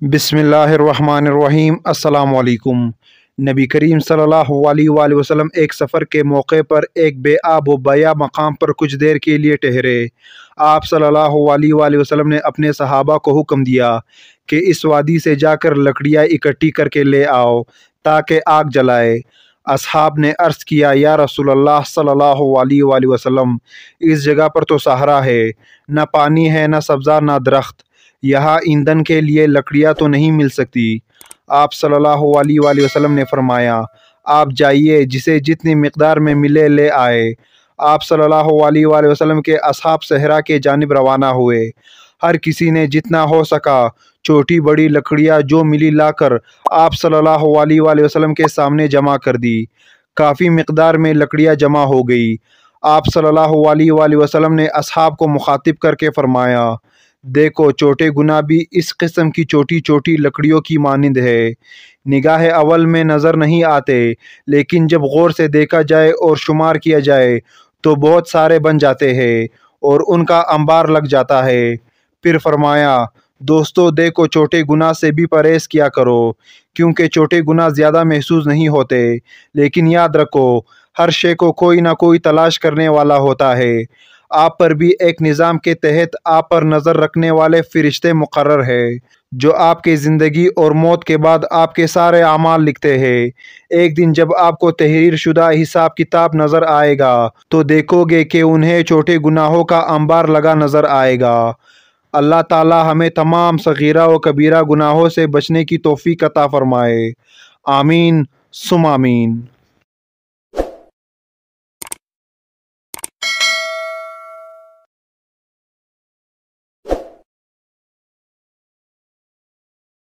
بسم اللہ الرحمن الرحیم۔ السلام علیکم۔ نبی کریم صلی اللہ علیہ وآلہ وسلم ایک سفر کے موقع پر ایک بے آب و بیا مقام پر کچھ دیر کے لیے ٹھہرے۔ آپ صلی اللہ علیہ وآلہ وسلم نے اپنے صحابہ کو حکم دیا کہ اس وادی سے جا کر لکڑیاں اکٹھی کر کے لے آؤ تاکہ آگ جلائے۔ اصحاب نے عرض کیا، یا رسول اللہ صلی اللہ علیہ وآلہ وسلم، اس جگہ پر تو صحرا ہے، نہ پانی ہے، نہ سبزہ، نہ درخت، یہاں ایندھن کے لیے لکڑیاں تو نہیں مل سکتی۔ آپ صلی اللہ علیہ وآلہ وسلم نے فرمایا، آپ جائیے، جسے جتنی مقدار میں ملے لے آئے۔ آپ صلی اللہ علیہ وآلہ وسلم کے اصحاب صحرا کے جانب روانہ ہوئے۔ ہر کسی نے جتنا ہو سکا چھوٹی بڑی لکڑیاں جو ملی لا کر آپ صلی اللہ علیہ وآلہ وسلم کے سامنے جمع کر دی۔ کافی مقدار میں لکڑیاں جمع ہو گئی۔ آپ صلی اللہ علیہ وآلہ وسلم نے اصحاب کو مخاطب کر کے فرمایا، دیکھو، چھوٹے گناہ بھی اس قسم کی چھوٹی چھوٹی لکڑیوں کی مانند ہے۔ نگاہ اول میں نظر نہیں آتے، لیکن جب غور سے دیکھا جائے اور شمار کیا جائے تو بہت سارے بن جاتے ہیں اور ان کا انبار لگ جاتا ہے۔ پھر فرمایا، دوستو دیکھو، چھوٹے گناہ سے بھی پرہیز کیا کرو، کیونکہ چھوٹے گناہ زیادہ محسوس نہیں ہوتے، لیکن یاد رکھو، ہر شے کو کوئی نہ کوئی تلاش کرنے والا ہوتا ہے۔ آپ پر بھی ایک نظام کے تحت آپ پر نظر رکھنے والے فرشتے مقرر ہیں، جو آپ کے زندگی اور موت کے بعد آپ کے سارے اعمال لکھتے ہیں۔ ایک دن جب آپ کو تحریر شدہ حساب کتاب نظر آئے گا تو دیکھو گے کہ انہیں چھوٹے گناہوں کا انبار لگا نظر آئے گا۔ اللہ تعالی ہمیں تمام صغیرہ و کبیرہ گناہوں سے بچنے کی توفیق عطا فرمائے۔ آمین ثم آمین۔